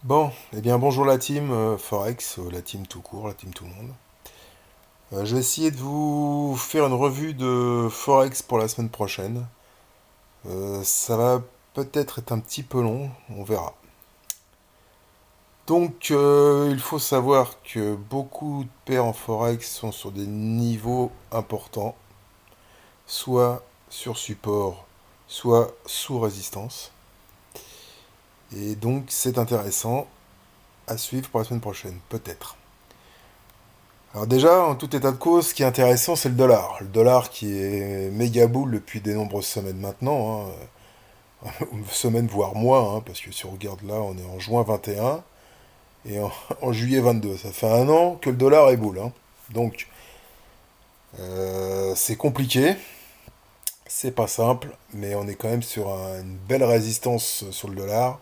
Bon, eh bien bonjour la team Forex, la team tout court, la team tout le monde. Je vais essayer de vous faire une revue de Forex pour la semaine prochaine. Ça va peut-être être un petit peu long, on verra. Donc il faut savoir que beaucoup de paires en Forex sont sur des niveaux importants, soit sur support, soit sous résistance. Et donc c'est intéressant à suivre pour la semaine prochaine, peut-être. Alors déjà, en tout état de cause, ce qui est intéressant, c'est le dollar. Le dollar qui est méga boule depuis de nombreuses semaines maintenant, hein, semaines voire mois, hein, parce que si on regarde là, on est en juin 21 et en juillet 22. Ça fait un an que le dollar est boule, hein. Donc, c'est compliqué, c'est pas simple, mais on est quand même sur une belle résistance sur le dollar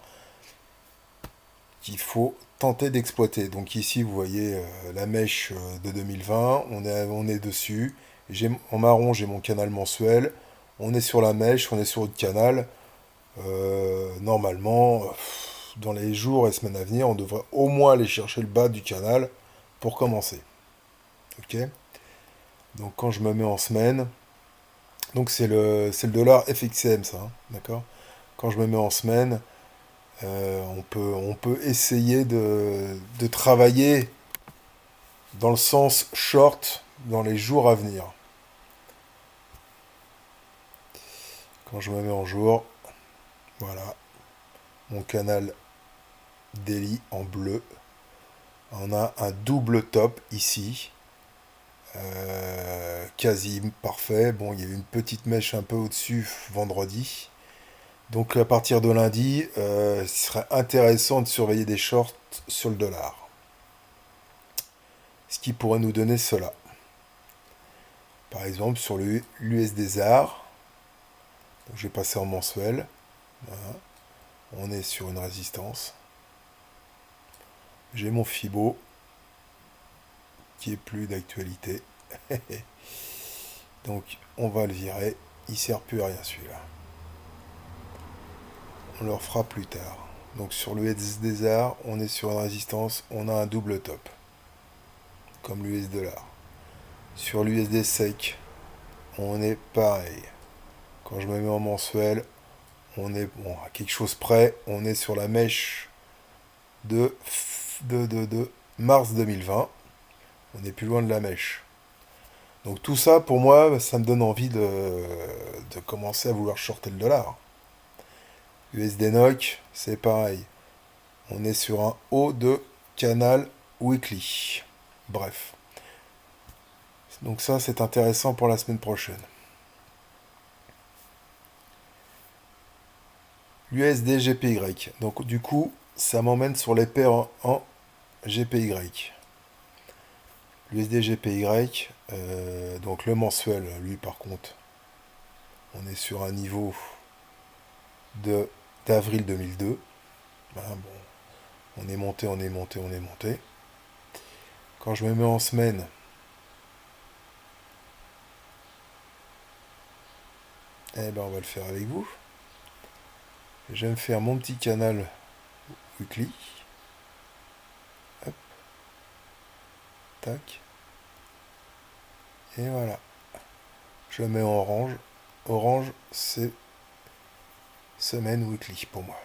qu'il faut tenter d'exploiter. Donc ici, vous voyez la mèche de 2020, on est dessus. En marron, j'ai mon canal mensuel. On est sur la mèche, on est sur le canal. Normalement, dans les jours et semaines à venir, on devrait au moins aller chercher le bas du canal pour commencer. Ok. Donc quand je me mets en semaine, donc c'est le dollar FXCM ça, hein, d'accord. Quand je me mets en semaine, on peut essayer de travailler dans le sens short dans les jours à venir. Quand je me mets en jour, voilà, mon canal daily en bleu. On a un double top ici, quasi parfait. Bon, il y a eu une petite mèche un peu au-dessus vendredi. Donc à partir de lundi, il serait intéressant de surveiller des shorts sur le dollar. Ce qui pourrait nous donner cela. Par exemple, sur l'USD ZAR, je vais passer en mensuel. Voilà. On est sur une résistance. J'ai mon Fibo qui est plus d'actualité. Donc on va le virer. Il sert plus à rien celui-là. On le refera plus tard. Donc sur l'USD ZAR, on est sur une résistance. On a un double top. Comme l'US$. Sur l'USD SEC, on est pareil. Quand je me mets en mensuel, on est bon, à quelque chose près. On est sur la mèche de, de mars 2020. On est plus loin de la mèche. Donc tout ça, pour moi, ça me donne envie de commencer à vouloir shorter le dollar. USD NOC, c'est pareil. On est sur un haut de canal weekly. Bref. Donc ça, c'est intéressant pour la semaine prochaine. L'USD GPY. Donc du coup, ça m'emmène sur les paires en GPY. L'USD GPY, donc le mensuel, lui par contre, on est sur un niveau de d'avril 2002. Hein, bon, on est monté, on est monté, on est monté. Quand je me mets en semaine, eh ben on va le faire avec vous. Je vais me faire mon petit canal weekly. Hop, tac. Et voilà. Je mets en orange. Orange, c'est semaine weekly pour moi.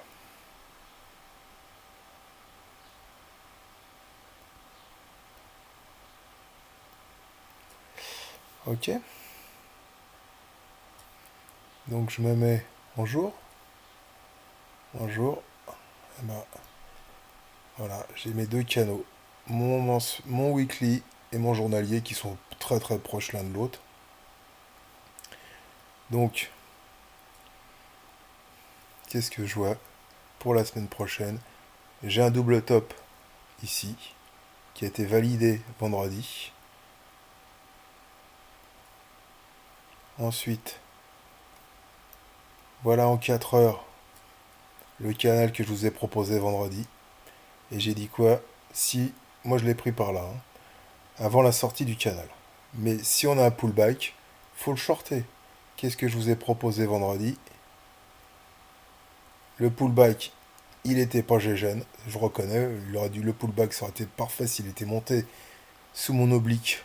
Ok. Donc je me mets en jour. En jour. Eh ben, voilà, j'ai mes deux canaux. Mon weekly et mon journalier qui sont très très proches l'un de l'autre. Donc, qu'est-ce que je vois pour la semaine prochaine? J'ai un double top ici qui a été validé vendredi. Ensuite, voilà en 4 heures le canal que je vous ai proposé vendredi. Et j'ai dit quoi? Si, moi je l'ai pris par là, hein, avant la sortie du canal. Mais si on a un pullback, faut le shorter. Qu'est-ce que je vous ai proposé vendredi? Le pullback il était pas GGN, je reconnais. Il aurait dû, le pullback, ça aurait été parfait s'il était monté sous mon oblique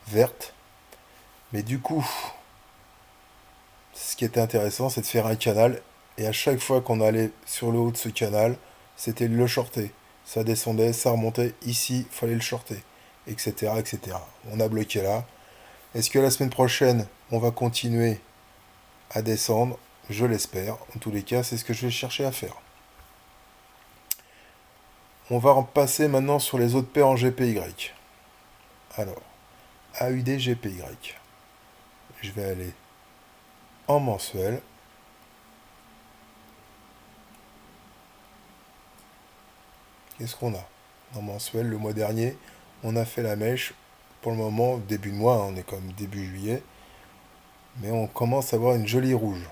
verte. Mais du coup, ce qui était intéressant, c'est de faire un canal. Et à chaque fois qu'on allait sur le haut de ce canal, c'était le shorter. Ça descendait, ça remontait. Ici, fallait le shorter. Etc. etc. On a bloqué là. Est-ce que la semaine prochaine, on va continuer à descendre? Je l'espère. En tous les cas, c'est ce que je vais chercher à faire. On va passer maintenant sur les autres paires en GPY. Alors, AUD GPY. Je vais aller en mensuel. Qu'est-ce qu'on a? En mensuel, le mois dernier, on a fait la mèche. Pour le moment, début de mois, on est comme début juillet. Mais on commence à avoir une jolie rouge.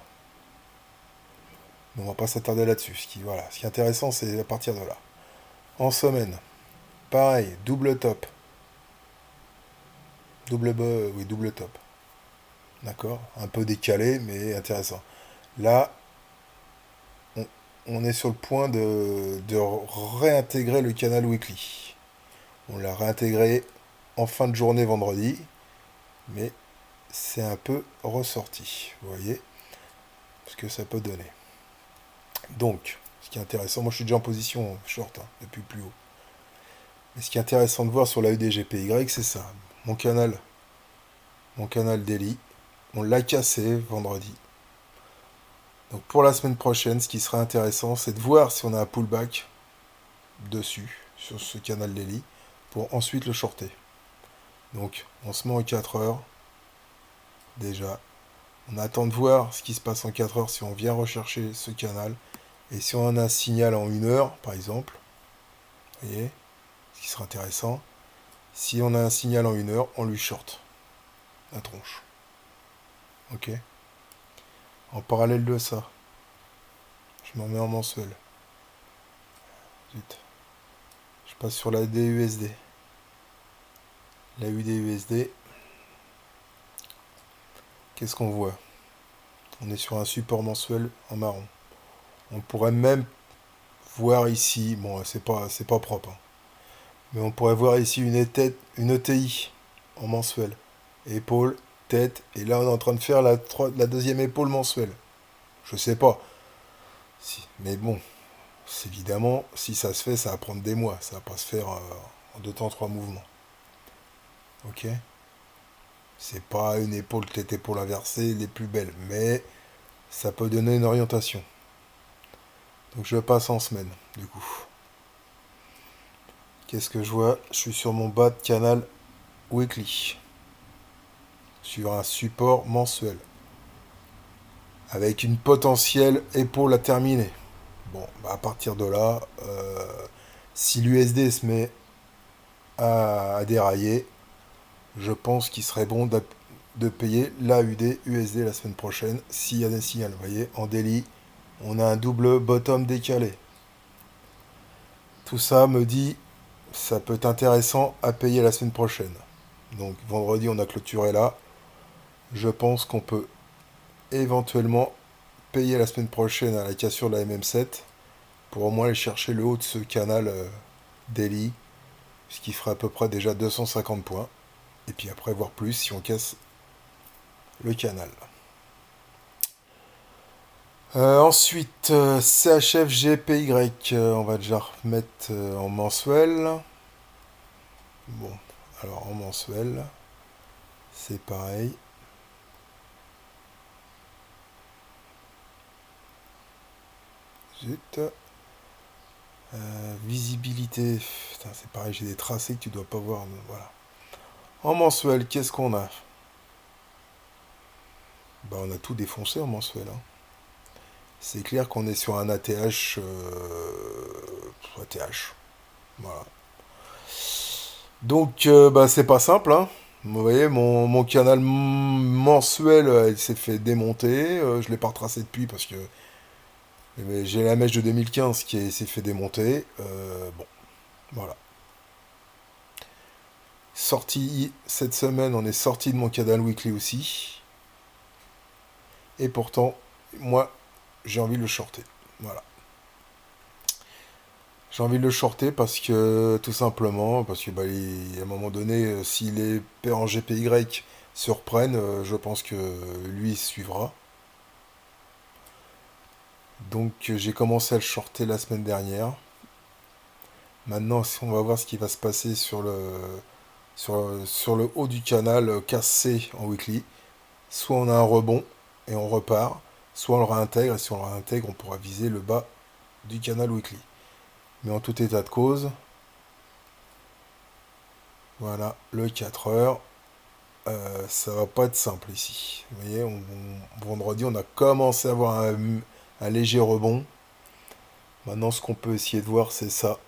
Mais on va pas s'attarder là-dessus. Ce qui est intéressant, c'est à partir de là. En semaine, pareil, double top. Double top. D'accord? Un peu décalé, mais intéressant. Là, on est sur le point de réintégrer le canal weekly. On l'a réintégré en fin de journée vendredi, mais c'est un peu ressorti. Vous voyez ce que ça peut donner. Donc, ce qui est intéressant, moi je suis déjà en position short depuis plus haut. Mais ce qui est intéressant de voir sur la UDGPY, c'est ça. Mon canal daily, on l'a cassé vendredi. Donc pour la semaine prochaine, ce qui serait intéressant, c'est de voir si on a un pullback dessus, sur ce canal daily, pour ensuite le shorter. Donc on se met en 4 heures, déjà. On attend de voir ce qui se passe en 4 heures si on vient rechercher ce canal. Et si on a un signal en 1 heure, par exemple, vous voyez, ce qui sera intéressant, si on a un signal en 1 heure, on lui short la tronche. Ok. En parallèle de ça, je m'en mets en mensuel. Zut. Je passe sur la DUSD. La UDUSD. Qu'est-ce qu'on voit? On est sur un support mensuel en marron. On pourrait même voir ici, bon c'est pas propre, mais on pourrait voir ici une ETI en mensuel. Épaule, tête, et là on est en train de faire la deuxième épaule mensuelle. Je sais pas. Si, mais bon, évidemment, si ça se fait, ça va prendre des mois. Ça va pas se faire en 2 temps, 3 mouvements. Ok? C'est pas une épaule, tête, épaule inversée les plus belles, mais ça peut donner une orientation. Donc je passe en semaine, du coup. Qu'est-ce que je vois? Je suis sur mon bas de canal weekly. Sur un support mensuel. Avec une potentielle épaule à terminer. Bon, bah à partir de là, si l'USD se met à dérailler, je pense qu'il serait bon de payer l'AUD USD la semaine prochaine s'il y a des signaux. Vous voyez, en daily, on a un double bottom décalé. Tout ça me dit ça peut être intéressant à payer la semaine prochaine. Donc vendredi, on a clôturé là. Je pense qu'on peut éventuellement payer la semaine prochaine à la cassure de la MM7 pour au moins aller chercher le haut de ce canal daily, ce qui ferait à peu près déjà 250 points. Et puis après, voir plus si on casse le canal. Ensuite, CHF GPY, on va déjà remettre en mensuel. Bon, alors en mensuel, c'est pareil. Zut. Visibilité, putain, c'est pareil, j'ai des tracés que tu dois pas voir. Voilà. En mensuel, qu'est-ce qu'on a? Bah, on a tout défoncé en mensuel. C'est clair qu'on est sur un ATH. ATH. Voilà. Donc, bah, c'est pas simple. Vous voyez, mon canal mensuel, il s'est fait démonter. Je l'ai pas retracé depuis parce que j'ai la mèche de 2015 qui s'est fait démonter. Bon, voilà. Sorti cette semaine, on est sorti de mon canal weekly aussi. Et pourtant, moi, j'ai envie de le shorter. Voilà. J'ai envie de le shorter parce que, tout simplement, parce que bah, à un moment donné, si les paires en GPY se reprennent, je pense que lui il suivra. Donc j'ai commencé à le shorter la semaine dernière. Maintenant, on va voir ce qui va se passer sur le haut du canal cassé en weekly. Soit on a un rebond et on repart, soit on le réintègre, et si on le réintègre, on pourra viser le bas du canal weekly. Mais en tout état de cause, voilà, le 4 heures, ça va pas être simple ici. Vous voyez, vendredi, on a commencé à avoir un léger rebond. Maintenant, ce qu'on peut essayer de voir, c'est ça,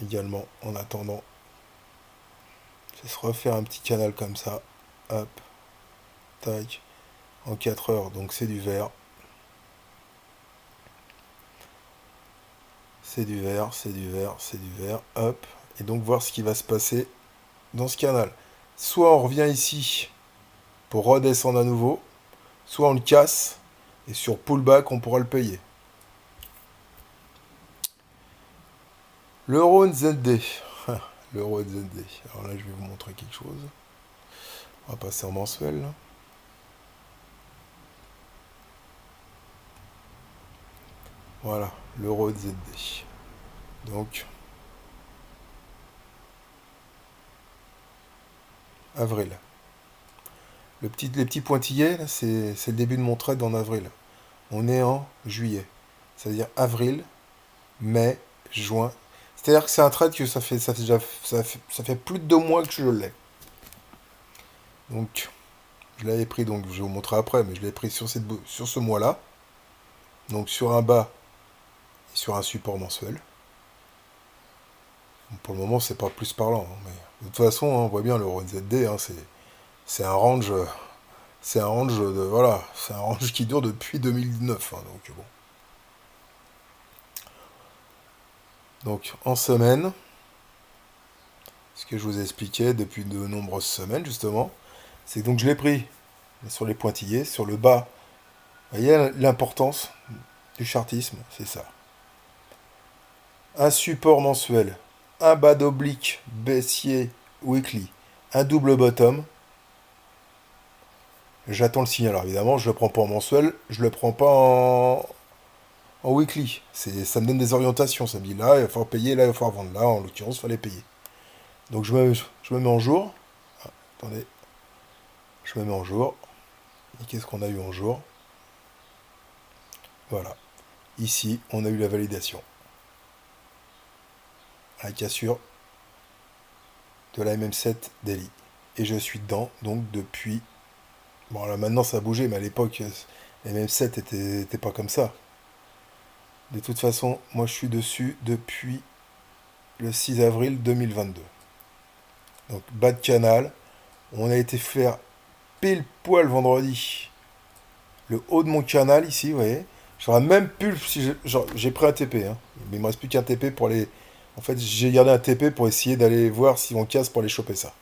également, en attendant. C'est se refaire un petit canal comme ça. Hop, tac, en 4 heures, donc c'est du vert. C'est du vert, c'est du vert, c'est du vert, hop. Et donc voir ce qui va se passer dans ce canal. Soit on revient ici pour redescendre à nouveau, soit on le casse, et sur pullback, on pourra le payer. L'euro NZD. L'euro NZD. Alors là, je vais vous montrer quelque chose. On va passer en mensuel, là. Voilà, l'euro NZD. Donc, avril. Les petits pointillés, là, c'est le début de mon trade en avril. On est en juillet. C'est-à-dire avril, mai, juin. C'est-à-dire que c'est un trade que ça fait plus de 2 mois que je l'ai. Donc, je l'avais pris, donc je vais vous montrer après, mais je l'ai pris sur ce mois-là. Donc sur un bas et sur un support mensuel. Bon, pour le moment, c'est pas plus parlant. Mais de toute façon, on voit bien le RNZD, c'est un range. C'est un range de. Voilà. C'est un range qui dure depuis 2019. Donc bon. Donc en semaine, ce que je vous ai expliqué depuis de nombreuses semaines justement, c'est que donc je l'ai pris sur les pointillés, sur le bas. Vous voyez l'importance du chartisme, c'est ça. Un support mensuel, un bas d'oblique baissier weekly, un double bottom. J'attends le signal. Alors évidemment, je le prends pas en mensuel, je le prends pas en weekly. Ça me donne des orientations. Ça me dit là, il va falloir payer, là, il va falloir vendre. Là, en l'occurrence, il fallait payer. Donc je me mets en jour. Ah, attendez. Je me mets en jour. Et qu'est-ce qu'on a eu en jour? Voilà. Ici, on a eu la validation. La cassure de la MM7 Daily. Et je suis dedans, donc depuis. Bon, là maintenant ça a bougé, mais à l'époque, la MM7 était pas comme ça. De toute façon, moi je suis dessus depuis le 6 avril 2022. Donc, bas de canal. On a été faire pile poil vendredi le haut de mon canal ici, vous voyez. J'aurais même pu, si j'ai pris un TP, hein. Mais il me reste plus qu'un TP pour aller. En fait, j'ai gardé un TP pour essayer d'aller voir si on casse pour aller choper ça.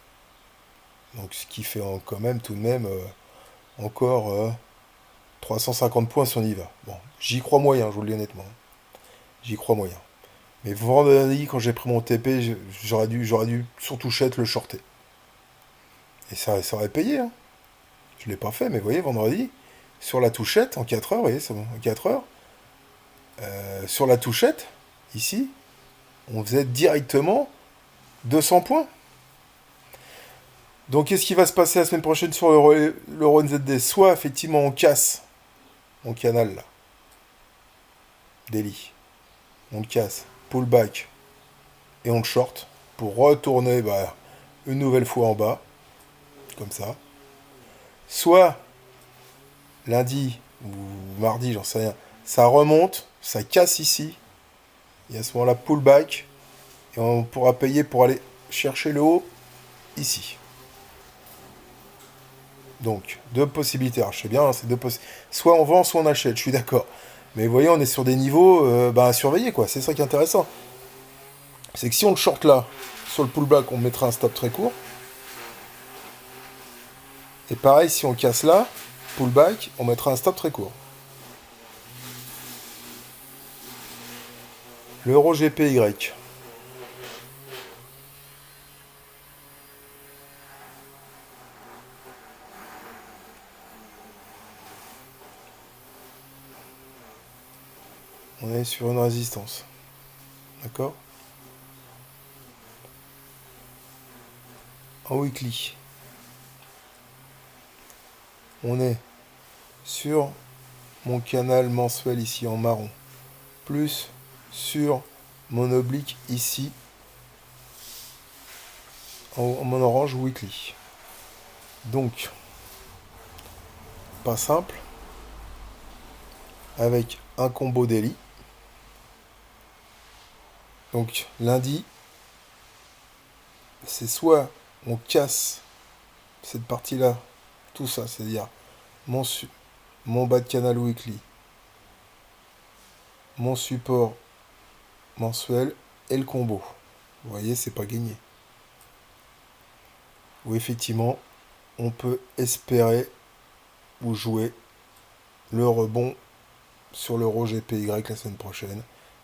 Donc, ce qui fait quand même, tout de même, encore 350 points si on y va. Bon, j'y crois moyen, je vous le dis honnêtement. J'y crois moyen. Mais vendredi, quand j'ai pris mon TP, j'aurais dû surtout touchette le shorter. Et ça aurait payé, hein. Je l'ai pas fait, mais vous voyez, vendredi, sur la touchette, en 4 heures, vous voyez, c'est bon, en 4 heures, sur la touchette, ici, on faisait directement 200 points. Donc, qu'est-ce qui va se passer la semaine prochaine sur l'Euro NZD? Soit, effectivement, on casse mon canal, là, daily. On le casse, pullback, et on le short, pour retourner une nouvelle fois en bas, comme ça. Soit, lundi ou mardi, j'en sais rien, ça remonte, ça casse ici, et à ce moment-là, pullback, et on pourra payer pour aller chercher le haut ici. Donc, deux possibilités. Alors, je sais bien, hein, c'est deux possibilités. Soit on vend, soit on achète, je suis d'accord. Mais vous voyez, on est sur des niveaux à surveiller, quoi. C'est ça qui est intéressant. C'est que si on le short là, sur le pullback, on mettra un stop très court. Et pareil, si on casse là, pullback, on mettra un stop très court. L'euro GPY. On est sur une résistance. D'accord? En weekly. On est sur mon canal mensuel ici en marron. Plus sur mon oblique ici en orange weekly. Donc, pas simple. Avec un combo daily. Donc lundi, c'est soit on casse cette partie-là, tout ça, c'est-à-dire mon bas de canal weekly, mon support mensuel et le combo. Vous voyez, c'est pas gagné. Ou effectivement, on peut espérer ou jouer le rebond sur l'euro GPY la semaine prochaine.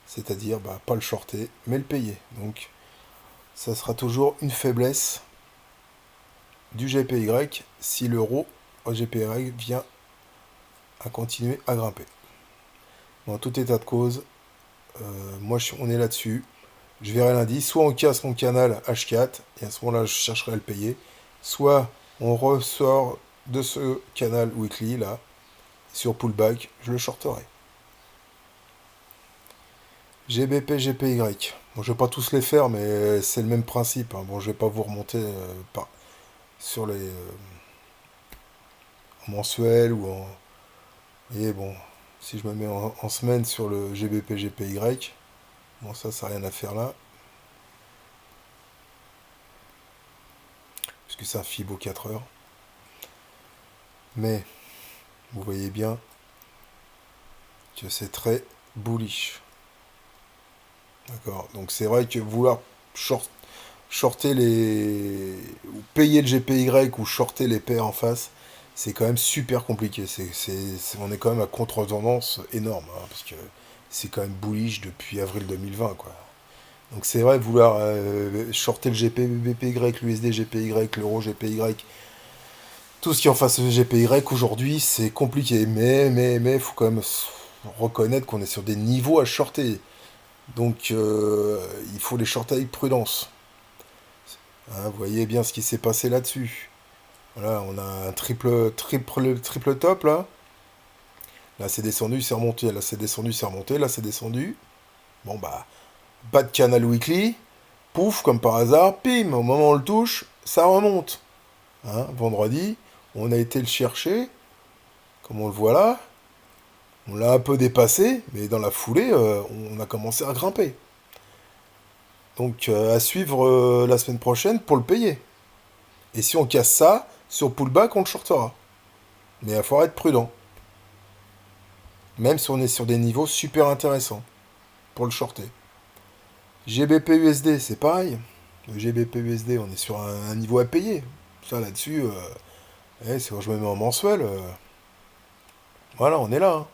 C'est-à-dire, pas le shorter, mais le payer. Donc, ça sera toujours une faiblesse du GPY si l'euro GPY vient à continuer à grimper. En tout état de cause, on est là-dessus. Je verrai lundi, soit on casse mon canal H4, et à ce moment-là, je chercherai à le payer, soit on ressort de ce canal weekly, là, sur pullback, je le shorterai. GBP, GPY. Bon, je vais pas tous les faire, mais c'est le même principe. Hein. Bon, je vais pas vous remonter sur les mensuels ou en... Et bon, si je me mets en semaine sur le GBP, GPY, bon, ça n'a rien à faire là. Puisque c'est un FIBO 4 heures. Mais, vous voyez bien que c'est très bullish. D'accord. Donc c'est vrai que vouloir shorter ou payer le GPY ou shorter les paires en face, c'est quand même super compliqué. On est quand même à contre-tendance énorme, hein, parce que c'est quand même bullish depuis avril 2020, quoi. Donc c'est vrai, vouloir shorter le GP, BPY, l'USD, GPY, l'euro, GPY, tout ce qui est en face de GPY aujourd'hui, c'est compliqué. Mais, faut quand même reconnaître qu'on est sur des niveaux à shorter. Donc il faut les shorter avec prudence. Hein, vous voyez bien ce qui s'est passé là-dessus. Voilà, on a un triple top là. Là c'est descendu, c'est remonté. Là c'est descendu, c'est remonté. Là c'est descendu. Bon pas de canal weekly. Pouf, comme par hasard, pim, au moment où on le touche, ça remonte. Hein, vendredi, on a été le chercher. Comme on le voit là. On l'a un peu dépassé, mais dans la foulée, on a commencé à grimper. Donc à suivre la semaine prochaine pour le payer. Et si on casse ça, sur pullback, on le shortera. Mais il va falloir être prudent. Même si on est sur des niveaux super intéressants pour le shorter. GBP USD, c'est pareil. Le GBP USD, on est sur un niveau à payer. Ça là-dessus, c'est quand je me mets en mensuel. Voilà, on est là. Hein.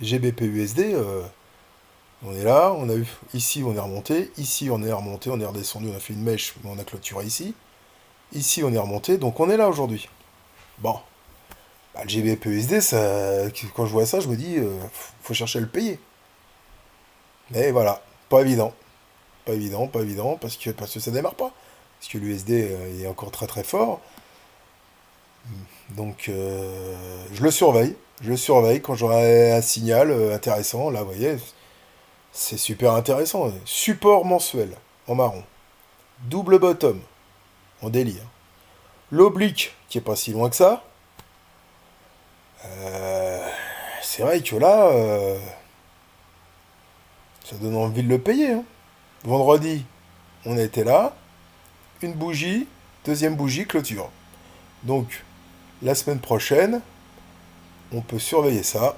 GBP USD, on est là, on a eu ici on est remonté, ici on est remonté, on est redescendu, on a fait une mèche, mais on a clôturé ici. Ici on est remonté, donc on est là aujourd'hui. Bon, le GBP USD, quand je vois ça, je me dis, faut chercher à le payer. Mais voilà, pas évident, parce que ça démarre pas, parce que l'USD est encore très très fort. Donc je le surveille quand j'aurai un signal intéressant. Là, vous voyez, c'est super intéressant. Support mensuel en marron. Double bottom en délire. L'oblique qui est pas si loin que ça. C'est vrai que là, ça donne envie de le payer. Hein. Vendredi, on était là. Une bougie, deuxième bougie, clôture. Donc, la semaine prochaine, on peut surveiller ça.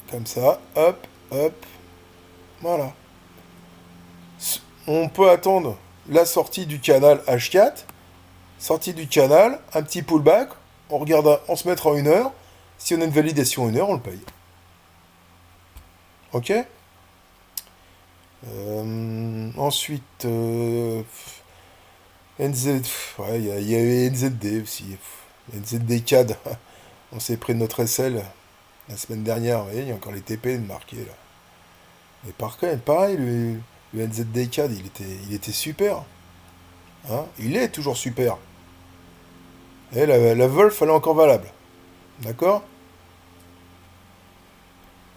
Comme ça, hop, hop. Voilà. On peut attendre la sortie du canal H4. Sortie du canal, un petit pullback. On regarde, on se mettra en 1 heure. Si on a une validation 1 heure, on le paye. Ok? Ensuite, NZ, ouais, il y a eu NZD aussi. NZD CAD, on s'est pris notre SL la semaine dernière, vous voyez, il y a encore les TP de marqués là. Mais par contre, pareil, le NZD CAD, il était super. Hein, il est toujours super. Et la Wolf, elle est encore valable. D'accord.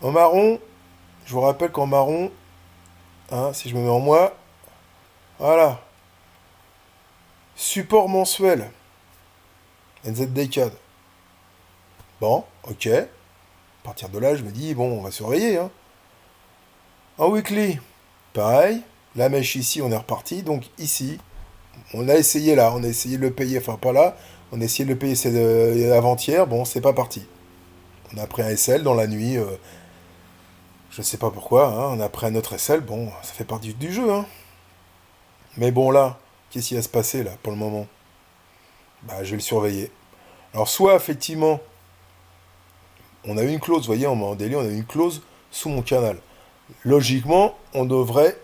En marron, je vous rappelle qu'en marron, hein, si je me mets en moi, voilà. Support mensuel. NZD CAD. Bon, ok. À partir de là, je me dis, bon, on va surveiller. Hein. En weekly, pareil. La mèche ici, on est reparti. Donc ici, on a essayé là. On a essayé de le payer. Enfin, pas là. On a essayé de le payer c'est avant-hier. Bon, c'est pas parti. On a pris un SL dans la nuit. Je sais pas pourquoi. Hein, on a pris un autre SL. Bon, ça fait partie du jeu. Hein. Mais bon, là, qu'est-ce qui va se passer là pour le moment? Bah, je vais le surveiller. Alors, soit effectivement, on a une clause, vous voyez, en daily, on a une clause sous mon canal. Logiquement, on devrait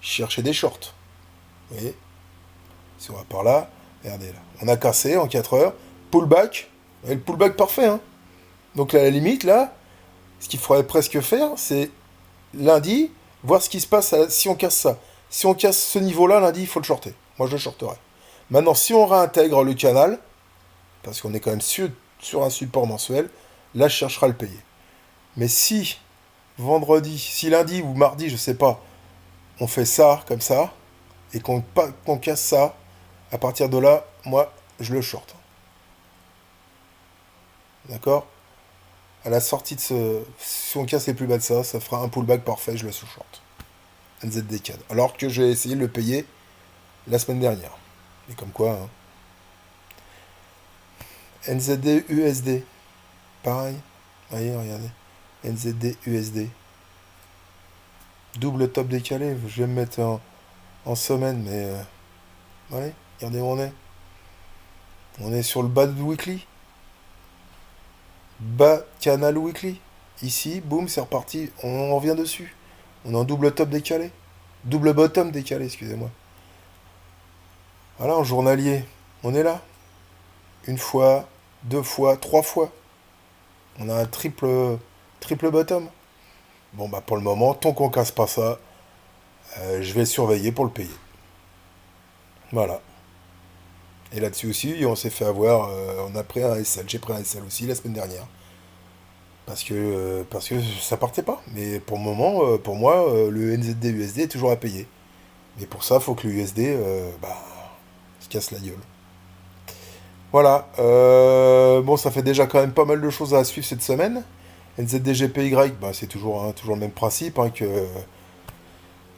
chercher des shorts. Vous voyez? Si on va par là, regardez là. On a cassé en 4 heures. Pullback. Et le pullback parfait. Hein. Donc là, à la limite, là, ce qu'il faudrait presque faire, c'est lundi, voir ce qui se passe si on casse ça. Si on casse ce niveau-là, lundi, il faut le shorter. Moi, je le shorterai. Maintenant, si on réintègre le canal, parce qu'on est quand même sur un support mensuel, là, je chercherai à le payer. Mais si vendredi, si lundi ou mardi, je sais pas, on fait ça comme ça, et qu'on casse ça, à partir de là, moi, je le short. D'accord. À la sortie de ce... Si on casse les plus bas de ça, ça fera un pullback parfait, je le short. NZD CAD. Alors que j'ai essayé de le payer la semaine dernière. Et comme quoi, hein. NZD USD. Pareil. Voyez, regardez. NZD USD. Double top décalé. Je vais me mettre en semaine, mais... ouais, regardez où on est. On est sur le bas de weekly. Bas canal weekly. Ici, boum, c'est reparti. On revient dessus. On est en double top décalé. Double bottom décalé, excusez-moi. Voilà, en journalier. On est là. Une fois, deux fois, trois fois. On a un triple bottom. Bon, bah pour le moment, tant qu'on casse pas ça, je vais surveiller pour le payer. Voilà. Et là-dessus aussi, on s'est fait avoir. On a pris un SL. J'ai pris un SL aussi la semaine dernière. Parce que ça partait pas. Mais pour le moment, pour moi, le NZD USD est toujours à payer. Mais pour ça, il faut que le USD se casse la gueule. Voilà. Bon, ça fait déjà quand même pas mal de choses à suivre cette semaine. NZDGPY, bah, c'est toujours, hein, toujours le même principe hein, que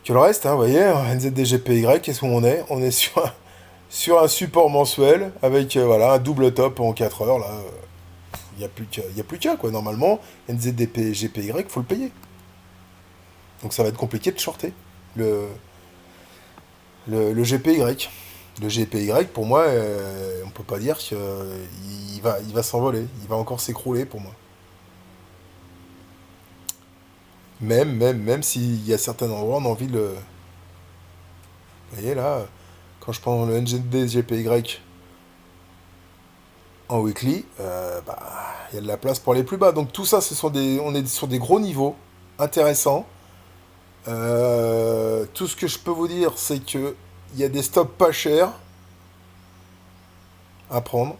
le reste. Hein, vous voyez, NZDGPY, qu'est-ce qu'on est? On est sur un support mensuel avec voilà, un double top en 4 heures. Là, il n'y a plus qu'à, quoi. Normalement, NZDGPY, il faut le payer. Donc ça va être compliqué de shorter le, le GPY. Le GPY, pour moi, on peut pas dire qu'il il va s'envoler. Il va encore s'écrouler pour moi. Même s'il y a certains endroits, on a envie de le... Vous voyez là, quand je prends le NGD GPY en weekly, il y a de la place pour aller plus bas. Donc tout ça, on est sur des gros niveaux intéressants. Tout ce que je peux vous dire, c'est que il y a des stops pas chers à prendre.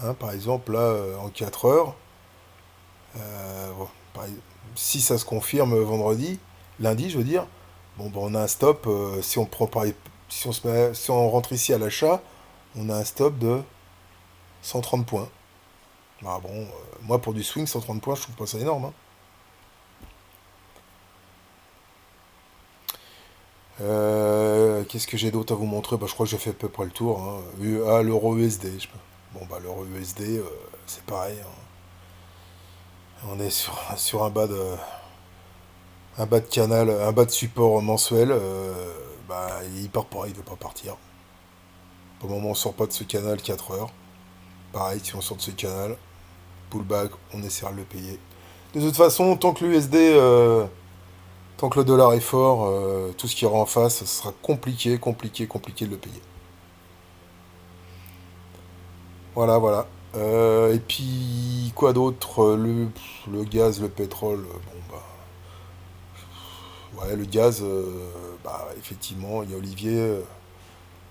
Hein, par exemple, là, en 4 heures, bon, si ça se confirme vendredi, lundi, je veux dire, bon, ben, on a un stop. Si on prend si si on rentre ici à l'achat, on a un stop de 130 points. Ah bon, moi pour du swing, 130 points, je trouve pas ça énorme. Hein. Qu'est-ce que j'ai d'autre à vous montrer? Bah, je crois que j'ai fait à peu près le tour. Hein. L'euro USD. Bon, bah, l'euro USD, c'est pareil. Hein. On est sur un bas de canal, un bas de support mensuel. Il part pas, il veut pas partir. Pour le moment, on sort pas de ce canal 4 heures. Pareil, si on sort de ce canal, pullback, on essaiera de le payer. De toute façon, tant que l'USD, tant que le dollar est fort, tout ce qui aura en face, ce sera compliqué, compliqué, compliqué de le payer. Voilà, voilà. Et puis, quoi d'autre? Le gaz, le pétrole, bon, bah, ouais, le gaz, bah, effectivement, il y a Olivier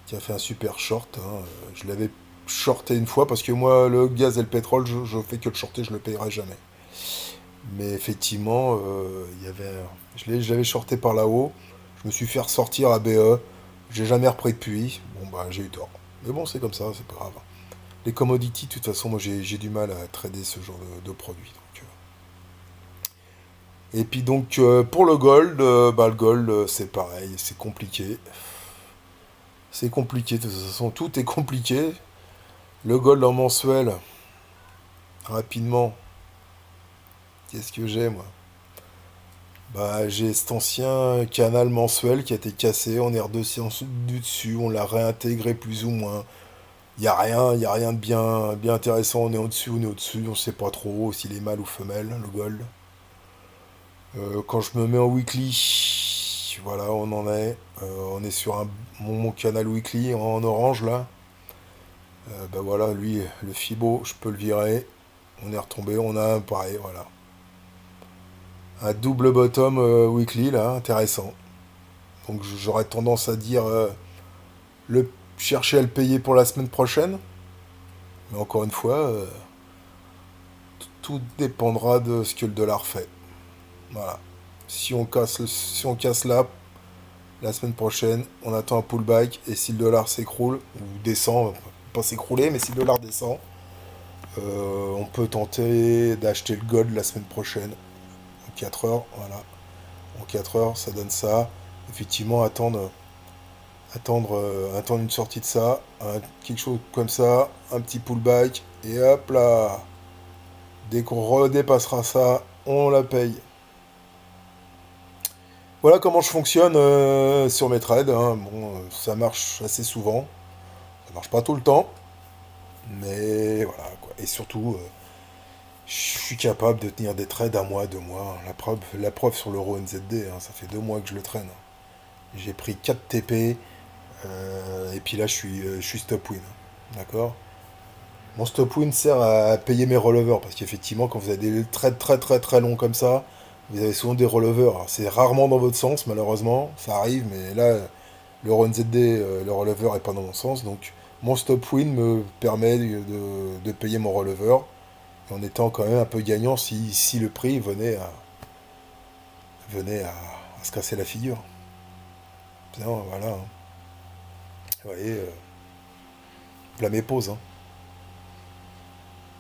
qui a fait un super short, hein. Je l'avais shorté une fois parce que moi, le gaz et le pétrole, je fais que le shorter, je le payerai jamais. Mais effectivement, il y avait, je l'avais shorté par là-haut. Je me suis fait ressortir à BE. J'ai jamais repris depuis. Bon, bah, j'ai eu tort. Mais bon, c'est comme ça, c'est pas grave. Les commodities, de toute façon, moi, j'ai du mal à trader ce genre de produits. Et puis donc, pour le gold, bah, le gold, c'est pareil, c'est compliqué. C'est compliqué, de toute façon, tout est compliqué. Le gold en mensuel, rapidement, qu'est-ce que j'ai, moi? Bah, j'ai cet ancien canal mensuel qui a été cassé, on est redescendu du dessus, on l'a réintégré plus ou moins. Y a rien de bien intéressant, on est au-dessus, on est au-dessus, on sait pas trop s'il est mâle ou femelle, le gold. Quand je me mets en weekly, voilà, on en est. On est sur mon canal weekly en orange là. Bah voilà, lui, le Fibo, je peux le virer. On est retombé, on a un pareil, voilà. Un double bottom weekly là, intéressant. Donc j'aurais tendance à dire le chercher à le payer pour la semaine prochaine. Mais encore une fois, tout dépendra de ce que le dollar fait. Voilà. Si on casse là, la semaine prochaine, on attend un pullback. Et si le dollar s'écroule, ou descend, pas s'écrouler, mais si le dollar descend, on peut tenter d'acheter le gold la semaine prochaine. En 4 heures, voilà. En 4 heures, ça donne ça. Effectivement, attendre une sortie de ça, quelque chose comme ça, un petit pullback, et hop là, dès qu'on redépassera ça, on la paye. Voilà comment je fonctionne sur mes trades, hein. Bon, ça marche assez souvent, ça marche pas tout le temps, mais voilà quoi. Et surtout, je suis capable de tenir des trades un mois, 2 mois. La preuve sur l'euro NZD, hein, ça fait 2 mois que je le traîne. J'ai pris 4 TP, et puis là je suis stop win. D'accord? Mon stop win sert à payer mes releveurs, parce qu'effectivement, quand vous avez des trades très très très longs comme ça, vous avez souvent des releveurs. Alors, c'est rarement dans votre sens, malheureusement, ça arrive, mais là, le RunZD, le releveur est pas dans mon sens, donc mon stop win me permet de payer mon releveur, en étant quand même un peu gagnant si le prix venait à se casser la figure. Non, voilà, hein. Vous voyez, là mes pauses, hein.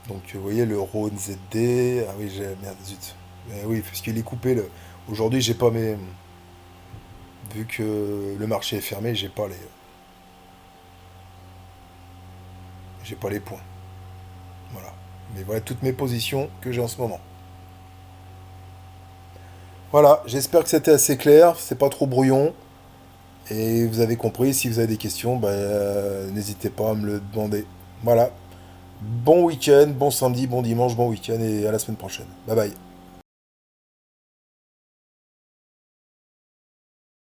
Donc, vous voyez, le Rhône ZD. Ah oui, j'ai. Merde, zut. Oui, parce qu'il est coupé. Aujourd'hui, j'ai pas mes. Vu que le marché est fermé, j'ai pas les points. Voilà. Mais voilà toutes mes positions que j'ai en ce moment. Voilà, j'espère que c'était assez clair, c'est pas trop brouillon. Et vous avez compris, si vous avez des questions, ben, n'hésitez pas à me le demander. Voilà. Bon week-end, bon samedi, bon dimanche, bon week-end et à la semaine prochaine. Bye bye.